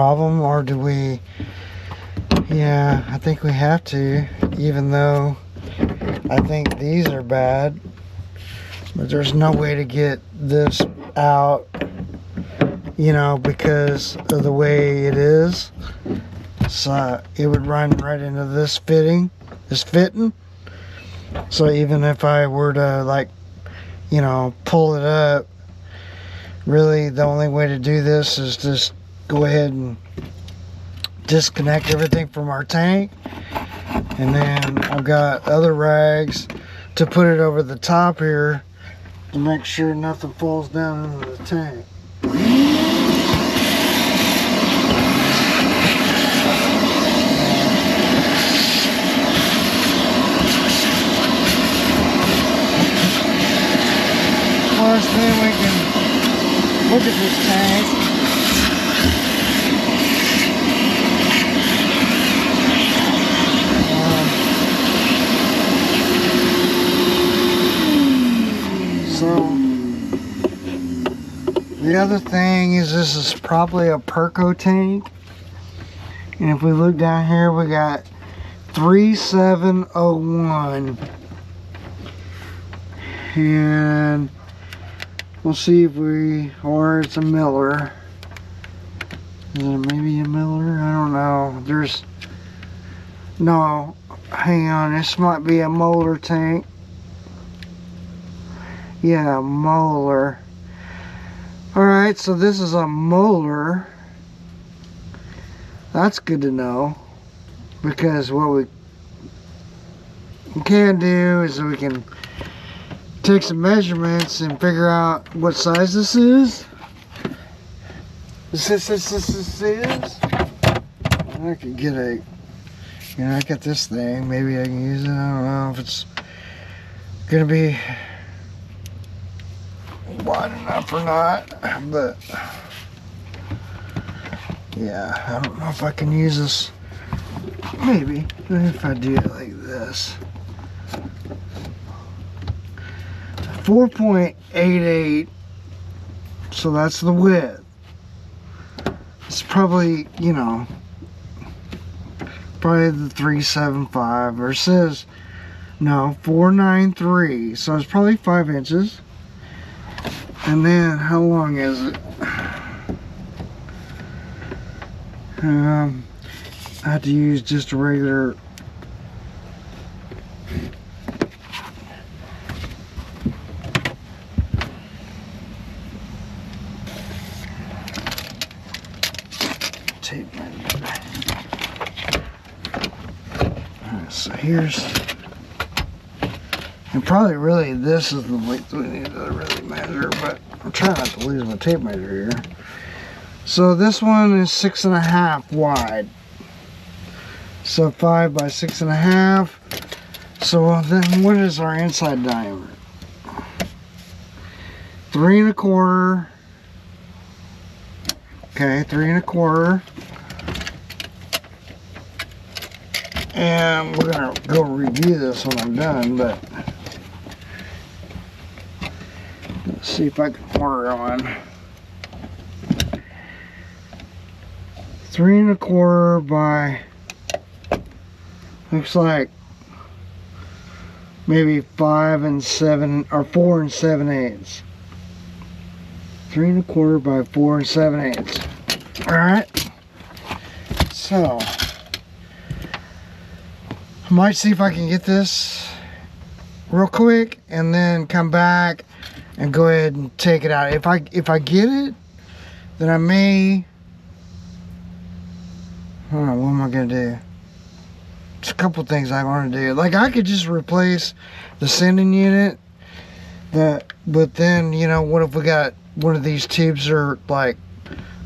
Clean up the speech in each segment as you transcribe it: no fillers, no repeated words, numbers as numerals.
problem, or do we? Yeah, I think we have to, even though I think these are bad, but there's no way to get this out, you know, because of the way it is. So it would run right into this fitting. So even if I were to, like, you know, pull it up, really the only way to do this is just go ahead and disconnect everything from our tank, and then I've got other rags to put it over the top here to make sure nothing falls down into the tank. Plus then we can look at this tank. So the other thing is, this is probably a Perco tank, and if we look down here, we got 3701, and we'll see if we, or it's a Moeller. Is it maybe a Moeller? I don't know. There's no, hang on, this might be a Moeller tank. Yeah, Moeller. Alright, so this is a Moeller. That's good to know, because what we can do is we can take some measurements and figure out what size this is. This is. I could get a, you know, I got this thing. Maybe I can use it. I don't know if it's gonna be wide enough or not, but yeah, I don't know if I can use this. Maybe if I do it like this. 4.88, so that's the width. It's probably, you know, probably the 375, or it says no, 493, so it's probably 5 inches. And then how long is it? I have to use just a regular tape measure. Alright, so here's, and probably really this is the length we need to really measure, but I'm trying not to lose my tape measure here. So this one is 6.5 wide. So 5 by 6.5. So then what is our inside diameter? 3.25. Okay, 3.25. And we're gonna go review this when I'm done, but let's see if I can order on. 3.25 by, looks like maybe 5 and 7, or 4 and 7/8. 3.25 by 4 and 7/8. Alright, so I might see if I can get this real quick and then come back and go ahead and take it out. If I get it, then I may, I don't know, what am I gonna do? There's a couple things I want to do. Like, I could just replace the sending unit, but then, you know, what if we got one of these tubes are like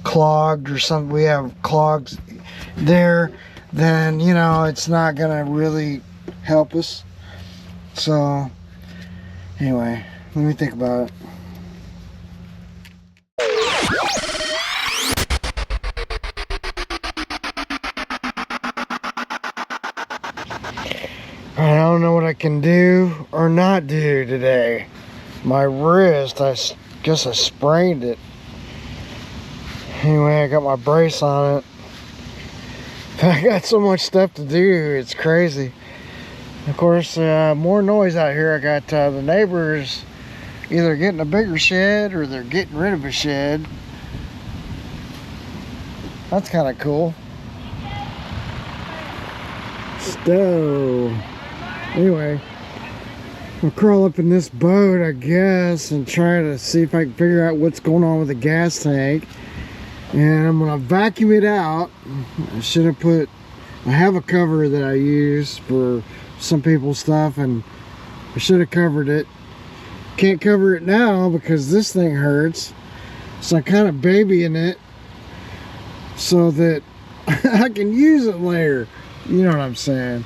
clogged or something, we have clogs there, then, you know, it's not gonna really help us. So anyway, let me think about it. I don't know what I can do or not do today. My wrist, I guess I sprained it. Anyway, I got my brace on it. I got so much stuff to do, it's crazy. Of course, more noise out here. I got the neighbors either getting a bigger shed or they're getting rid of a shed. That's kind of cool. So, anyway, I'll crawl up in this boat, I guess, and try to see if I can figure out what's going on with the gas tank. And I'm gonna vacuum it out. I should have put, I have a cover that I use for some people's stuff, and I should have covered it. Can't cover it now because this thing hurts. So I'm kind of babying it so that I can use it later. You know what I'm saying?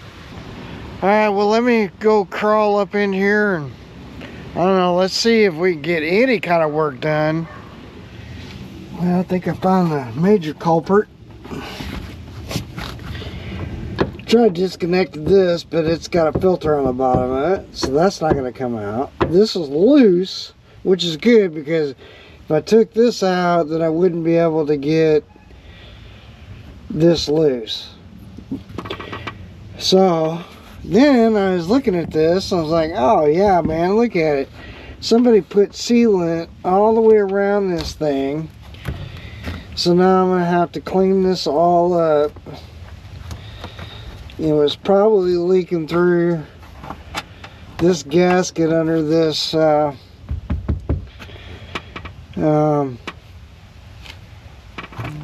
Alright, well, let me go crawl up in here and I don't know, let's see if we can get any kind of work done. Well, I think I found the major culprit. Tried disconnected this, but it's got a filter on the bottom of it, so that's not going to come out. This is loose, which is good because if I took this out, then I wouldn't be able to get this loose. So then I was looking at this, and I was like, oh yeah, man, look at it. Somebody put sealant all the way around this thing. So now I'm going to have to clean this all up. It was probably leaking through this gasket under this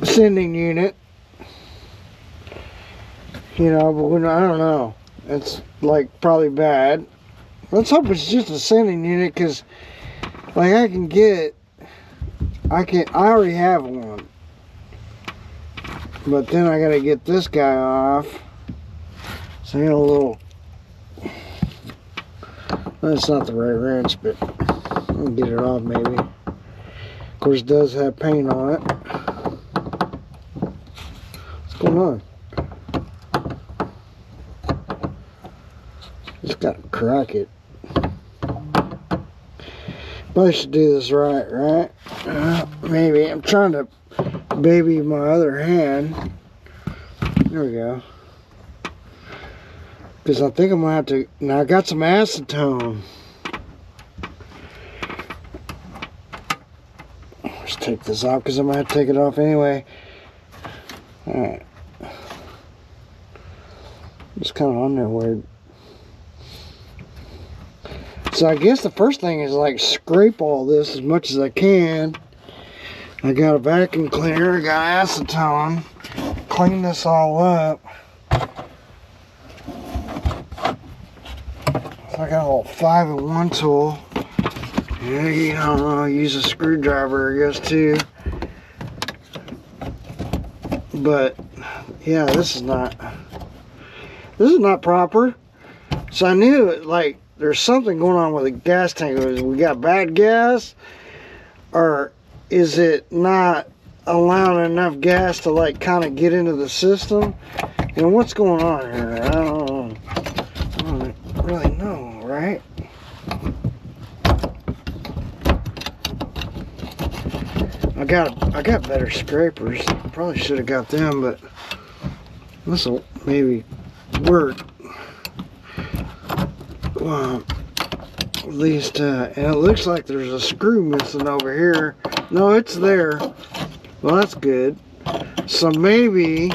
sending unit. You know, but I don't know. It's like probably bad. Let's hope it's just a sending unit, because like I already have one. But then I gotta get this guy off. So I got a little, that's not the right wrench, but I'll get it off maybe. Of course it does have paint on it. What's going on? Just gotta crack it. Probably should do this right? Maybe. I'm trying to baby my other hand. There we go. Because I think I'm going to have to... Now I got some acetone. Let's take this off because I'm going to have to take it off anyway. Alright. It's kind of on there weird. So I guess the first thing is like scrape all this as much as I can. I got a vacuum cleaner, I got acetone. Clean this all up. So I got a little 5-in-1 tool. Yeah, you know, I'll use a screwdriver, I guess, too. But yeah, this is not proper. So I knew it, like, there's something going on with the gas tank. We got bad gas, or is it not allowing enough gas to like kind of get into the system? And what's going on here? I don't really know, right? I got better scrapers. Probably should have got them, but this will maybe work. At least, and it looks like there's a screw missing over here. No, it's there. Well, that's good. So maybe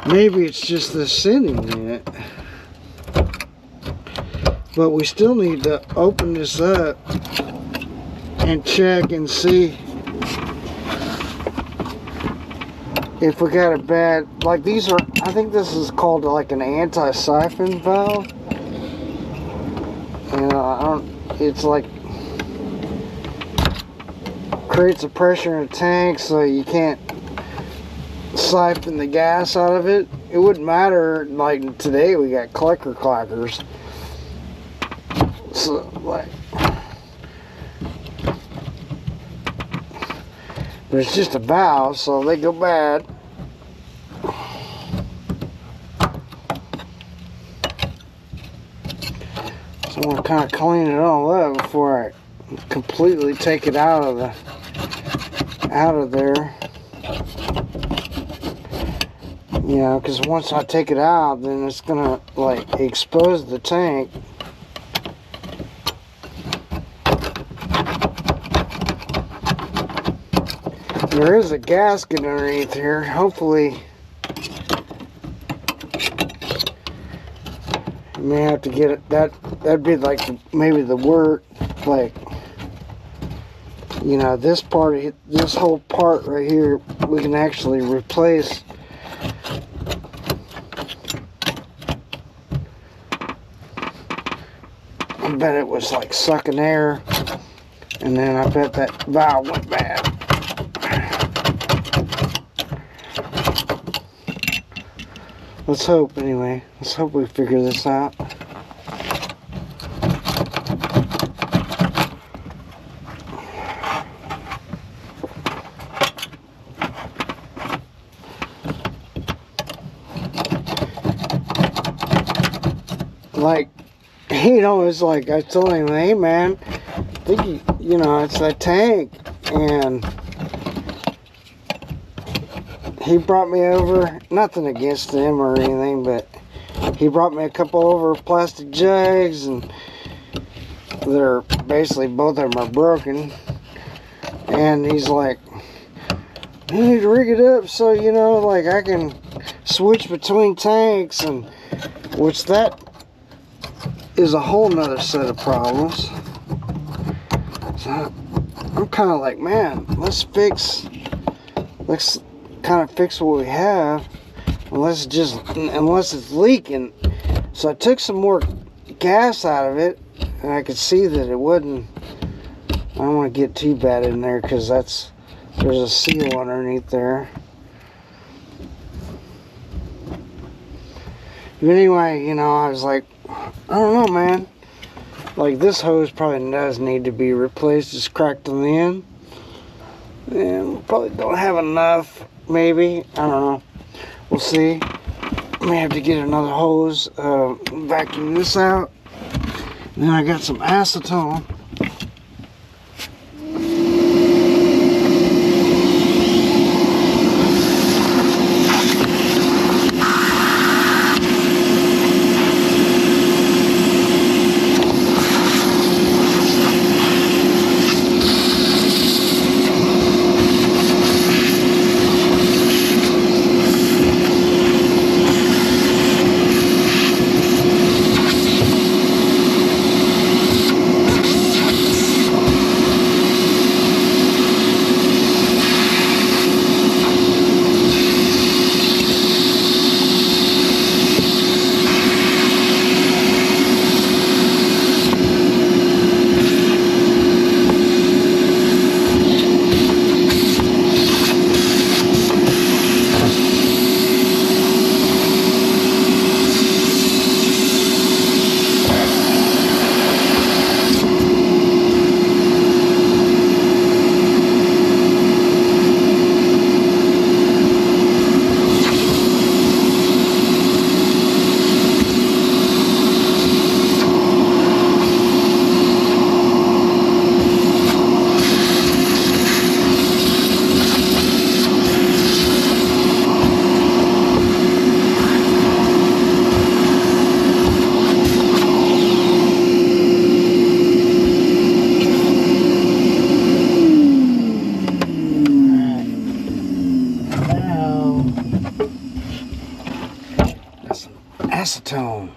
it's just the sending unit. But we still need to open this up and check and see if we got a bad, like these are, I think this is called like an anti-siphon valve. And it's like, creates a pressure in the tank so you can't siphon the gas out of it. It wouldn't matter, like today we got clucker clackers. So like, but it's just a valve, so they go bad. So I'm gonna kind of clean it all up before I completely take it out of there. You know, because once I take it out, then it's gonna like expose the tank. There is a gasket underneath here. Hopefully, you may have to get it. That'd be like maybe the word, like, you know, this part, this whole part right here, we can actually replace. I bet it was like sucking air, and then I bet that valve went bad. Let's hope, anyway. Let's hope we figure this out. Like, you know, it's like I told him, hey man, I think you know, it's that tank. And he brought me over, nothing against him or anything, but he brought me a couple over plastic jugs, and they're basically, both of them are broken. And he's like, you need to rig it up so, you know, like I can switch between tanks, and which that is a whole nother set of problems. So I'm kind of like, man, let's kind of fix what we have, unless it's leaking. So I took some more gas out of it, and I could see that it wasn't. I don't want to get too bad in there, because there's a seal underneath there. But anyway, you know, I was like, I don't know, man. Like, this hose probably does need to be replaced. It's cracked on the end, and we probably don't have enough. Maybe, I don't know. We'll see. May have to get another hose, vacuum this out. And then I got some acetone. Acetone.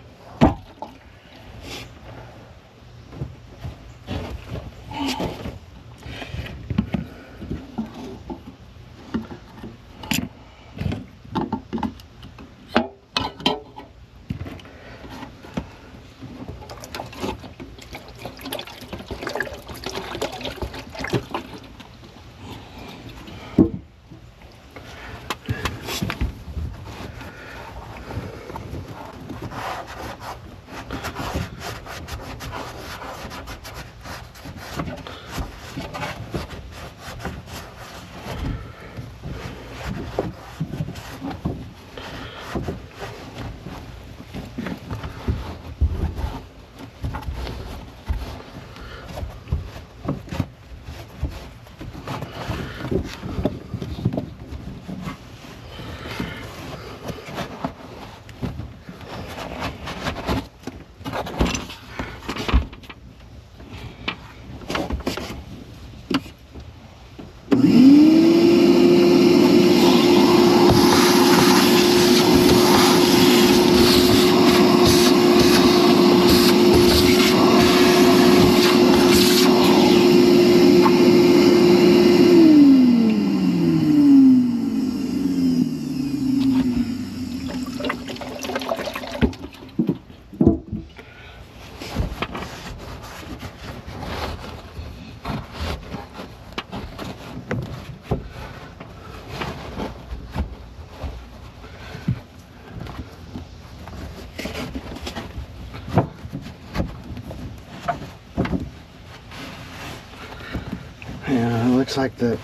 looks like they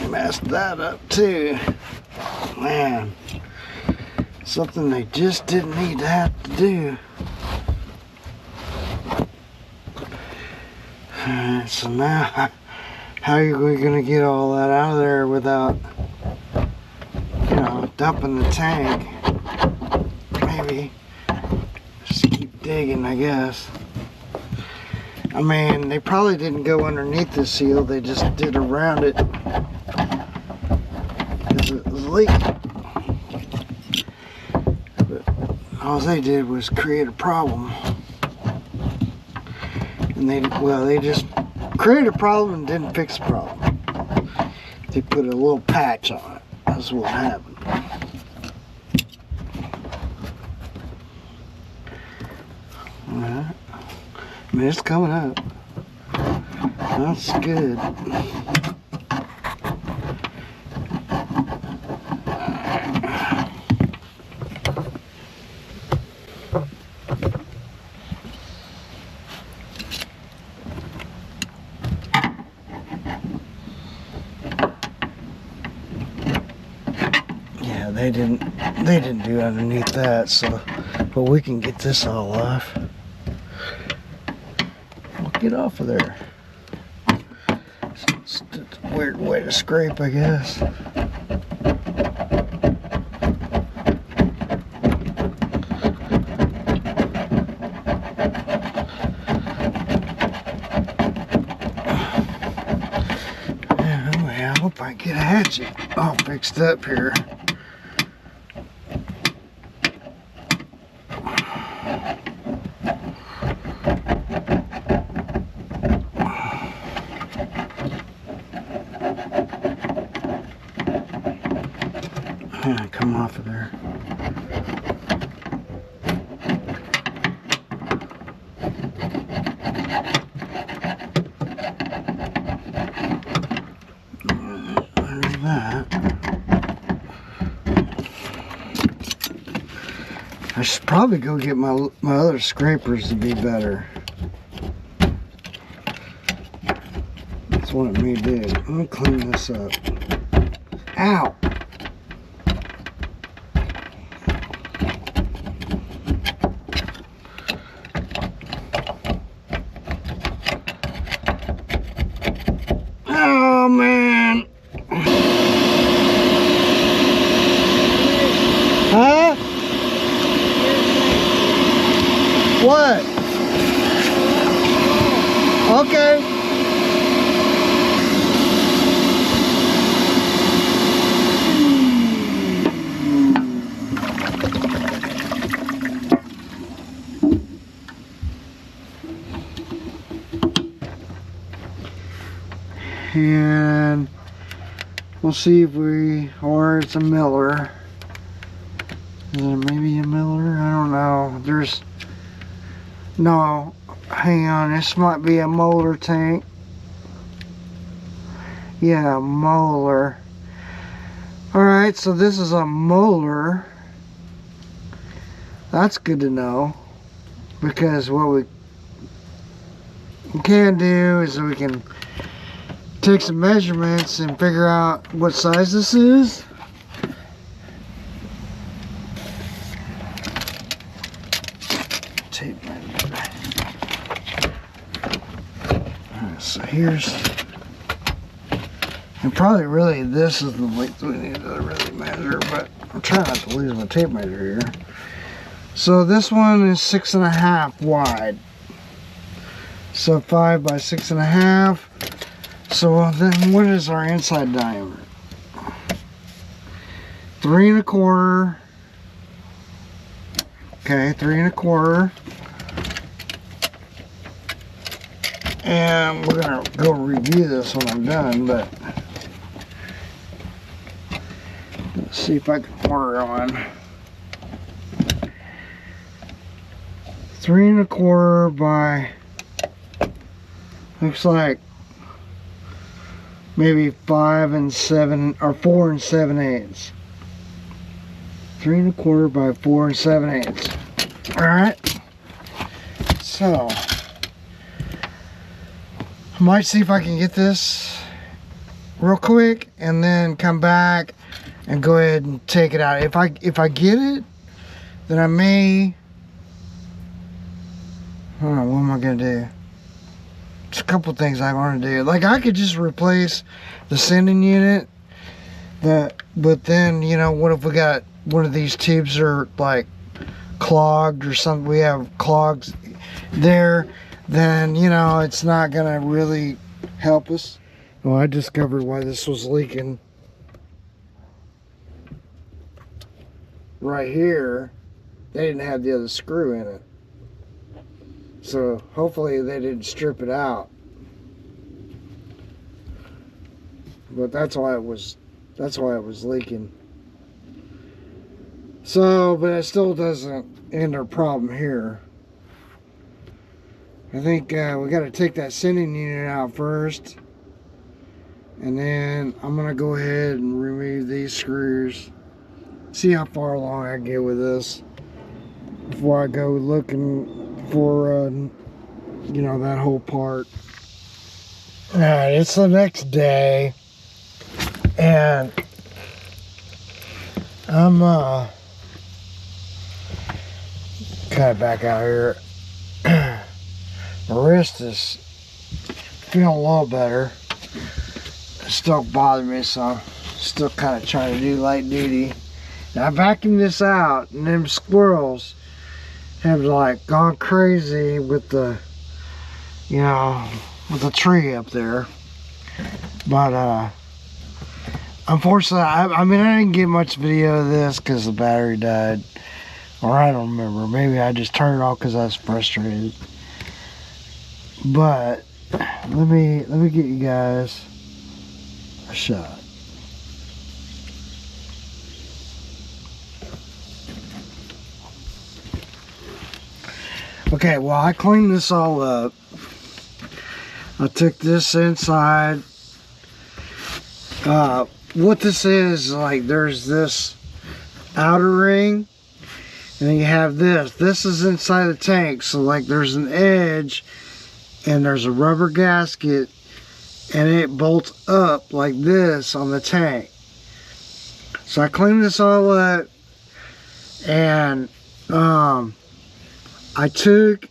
messed that up too. Man, something they just didn't need to have to do. Alright, so now, how are we going to get all that out of there without, you know, dumping the tank? Maybe just keep digging, I guess. I mean, they probably didn't go underneath the seal, they just did around it because it was leaking. But all they did was create a problem. And they just created a problem and didn't fix the problem. They put a little patch on it. That's what happened. Alright. I mean, it's coming up. That's good. Yeah, they didn't do underneath that, so but we can get this all off. Get off of there. It's a weird way to scrape, I guess. Anyway, I hope I get a hatchet all fixed up here. Come off of there. There's that. I should probably go get my other scrapers to be better. That's what it may do. I'm gonna clean this up. Ow! Oh man! Huh? What? Okay. And we'll see if or it's a Moeller. Is it maybe a Moeller? I don't know. No, hang on, this might be a Moeller tank. Yeah, Moeller. Alright, so this is a Moeller. That's good to know. Because what we can do is we can take some measurements and figure out what size this is. Tape measure. Alright, so here's, and probably really this is the length we need to really measure, but I'm trying not to lose my tape measure here. So this one is 6.5 wide. So 5 by 6.5. So then what is our inside diameter? 3 1/4. Okay, 3 1/4. And we're gonna go review this when I'm done, but let's see if I can order on. 3 1/4 by, looks like maybe 5 7 or 4 7/8. 3 1/4 by 4 7/8. Alright. So I might see if I can get this real quick and then come back and go ahead and take it out. If I get it, then I may, hold on, what am I gonna do? There's a couple things I want to do. Like, I could just replace the sending unit, but then, you know, what if we got one of these tubes are like clogged or something, we have clogs there, then, you know, it's not gonna really help us. Well, I discovered why this was leaking. Right here, they didn't have the other screw in it. So hopefully they didn't strip it out. But that's why it was leaking. So, but it still doesn't end our problem here. I think we got to take that sending unit out first. And then I'm going to go ahead and remove these screws. See how far along I get with this before I go looking for, you know, that whole part. Alright, it's the next day. And I'm kind of back out here. My wrist is feeling a little better. It's still bothering me, so I'm still kind of trying to do light duty. Now I vacuumed this out, and them squirrels have like gone crazy with the, you know, with the tree up there. But unfortunately, I mean, I didn't get much video of this because the battery died, or I don't remember. Maybe I just turned it off because I was frustrated. But let me get you guys a shot. Okay, well, I cleaned this all up. I took this inside. What this is, like, there's this outer ring, and then you have this. This is inside the tank, so like there's an edge, and there's a rubber gasket, and it bolts up like this on the tank. So I cleaned this all up, and I took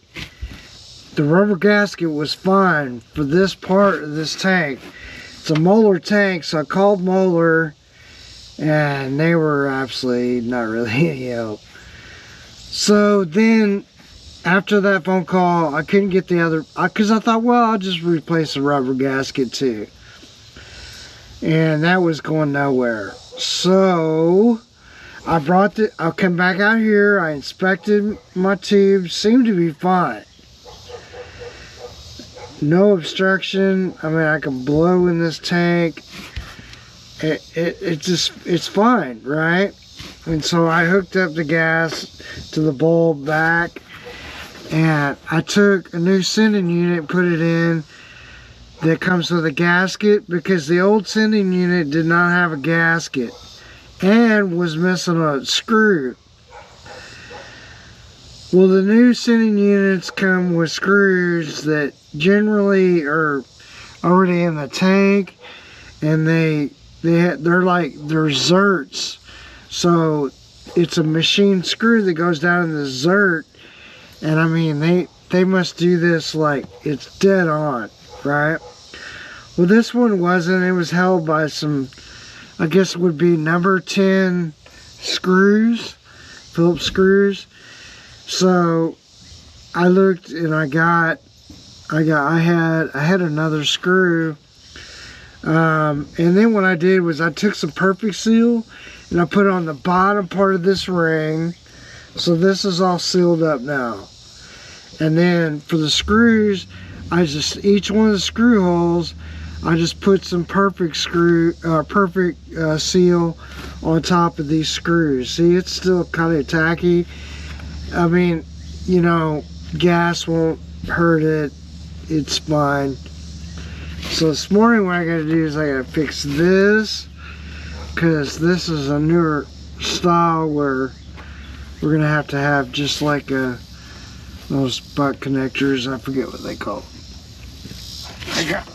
the rubber gasket was fine for this part of this tank. It's a Moeller tank, so I called Moeller, and they were absolutely not really any help. So then, after that phone call, I couldn't get the other, because I thought, well, I'll just replace the rubber gasket too. And that was going nowhere. So I'll come back out here. I inspected my tubes, seemed to be fine. No obstruction. I mean, I can blow in this tank. It's fine, right? And so I hooked up the gas to the bulb back, and I took a new sending unit, put it in, that comes with a gasket, because the old sending unit did not have a gasket and was missing a screw. Well, the new sending units come with screws that generally are already in the tank, and they're zerts. So it's a machine screw that goes down in the zert, and I mean they must do this like it's dead on, right? Well, this one wasn't. It was held by some, I guess it would be number 10 screws, Phillips screws. So I looked, and I had another screw, and then what I did was I took some Perfect Seal and I put it on the bottom part of this ring, so this is all sealed up now. And then for the screws, each one of the screw holes, I just put some Perfect Seal on top of these screws. See, it's still kind of tacky. I mean, you know, gas won't hurt it. It's fine. So this morning what I gotta do is I gotta fix this, because this is a newer style where we're gonna have to have just like those butt connectors. I forget what they call them.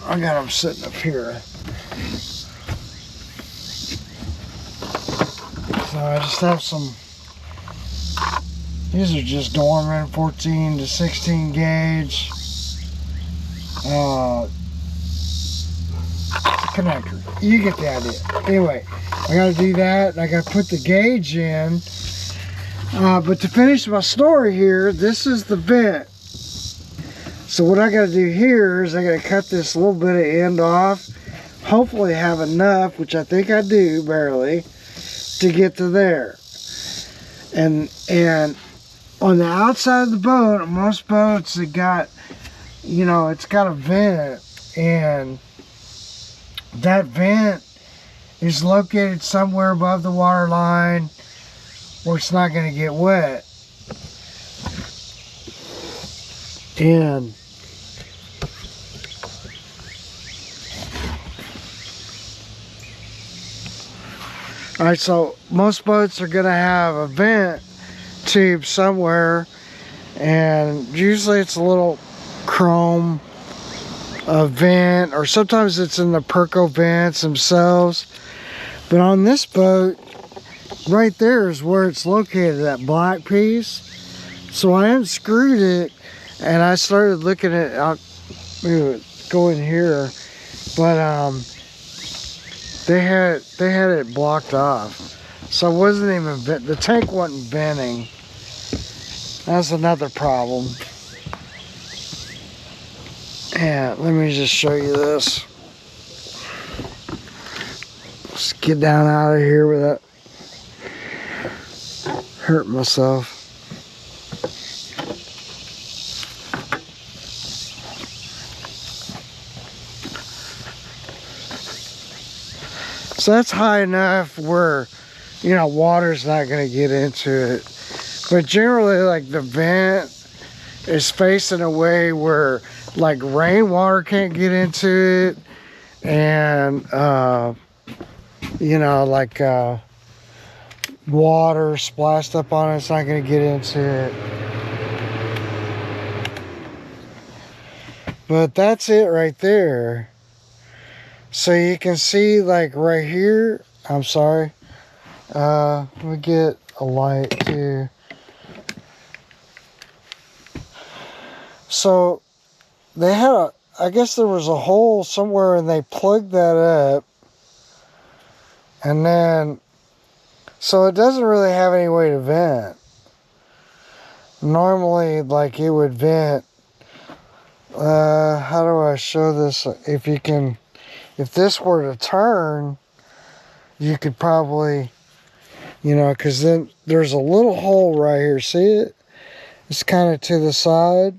I got them sitting up here. So I just have some, these are just dormant 14 to 16 gauge connector. You get the idea. Anyway, I gotta do that, and I gotta put the gauge in. But to finish my story here, this is the vent. So what I gotta do here is I gotta cut this little bit of end off. Hopefully have enough, which I think I do, barely, to get to there. And on the outside of the boat, on most boats, it got, you know, it's got a vent, and that vent is located somewhere above the water line where it's not going to get wet. And alright, so most boats are going to have a vent tube somewhere, and usually it's a little chrome vent, or sometimes it's in the Perco vents themselves. But on this boat, right there is where it's located, that black piece. So I unscrewed it, and I started looking at it. I'll go in here, but they had it blocked off, so it wasn't even the tank wasn't venting. That's another problem. And let me just show you this. Let's get down out of here without hurting myself. So that's high enough where, you know, water's not going to get into it. But generally, like, the vent is facing a way where, like, rainwater can't get into it, and you know, like water splashed up on it's not going to get into it. But that's it right there. So you can see, like, right here, I'm sorry, let me get a light too. So they had a, I guess there was a hole somewhere, and they plugged that up, and then, so it doesn't really have any way to vent. Normally, like, it would vent, how do I show this? If you can, if this were to turn, you could probably, you know, because then there's a little hole right here, see it? It's kind of to the side.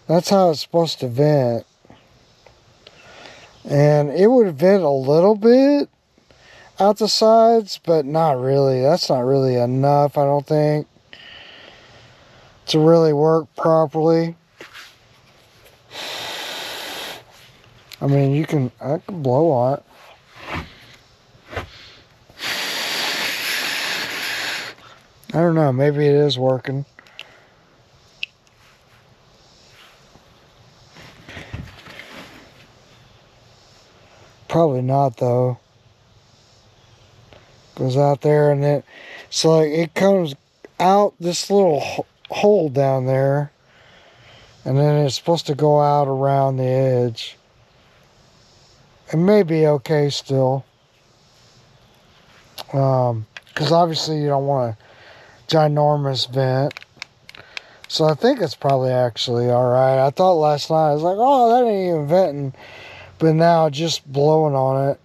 That's how it's supposed to vent. And it would vent a little bit out the sides, but not really. That's not really enough, I don't think, to really work properly. I mean, I can blow on it. I don't know, maybe it is working. Probably not, though. Goes out there, and then so, like, it comes out this little hole down there, and then it's supposed to go out around the edge. It may be okay still, because obviously you don't want a ginormous vent. So I think it's probably actually all right. I thought last night, I was like, oh, that ain't even venting. But now just blowing on it.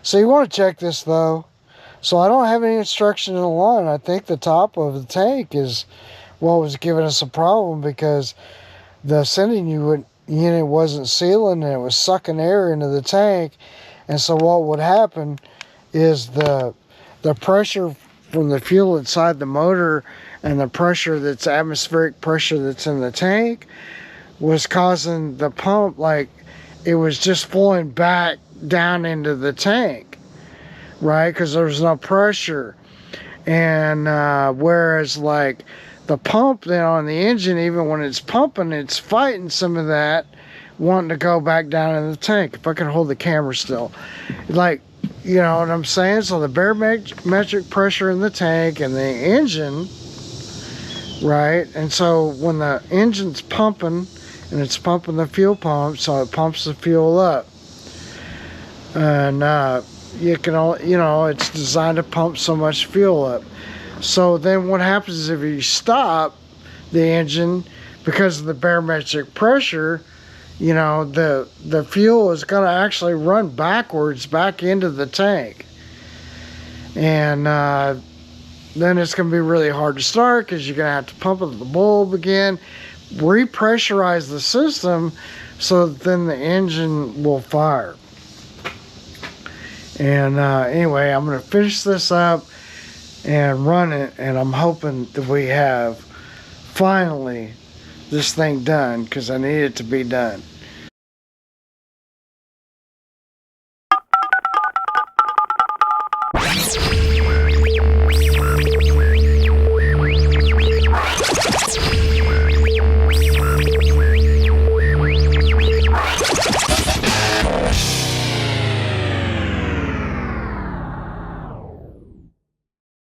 So you want to check this, though. So I don't have any instruction in the line. I think the top of the tank is what was giving us a problem, because the sending unit wasn't sealing, and it was sucking air into the tank. And so what would happen is the pressure from the fuel inside the motor and the pressure that's atmospheric pressure that's in the tank was causing the pump, like, it was just flowing back down into the tank, right? Because there was no pressure. And whereas, like, the pump then on the engine, even when it's pumping, it's fighting some of that, wanting to go back down in the tank. If I can hold the camera still. Like, You know what I'm saying? So the barometric pressure in the tank and the engine, right? And so when the engine's pumping, and it's pumping the fuel pump, so it pumps the fuel up. And you can only, you know, it's designed to pump so much fuel up. So then what happens is if you stop the engine because of the barometric pressure, you know, the fuel is going to actually run backwards back into the tank. And then it's going to be really hard to start because you're going to have to pump up the bulb again, repressurize the system so that then the engine will fire. And anyway, I'm going to finish this up and run it, and I'm hoping that we have finally this thing done, because I need it to be done.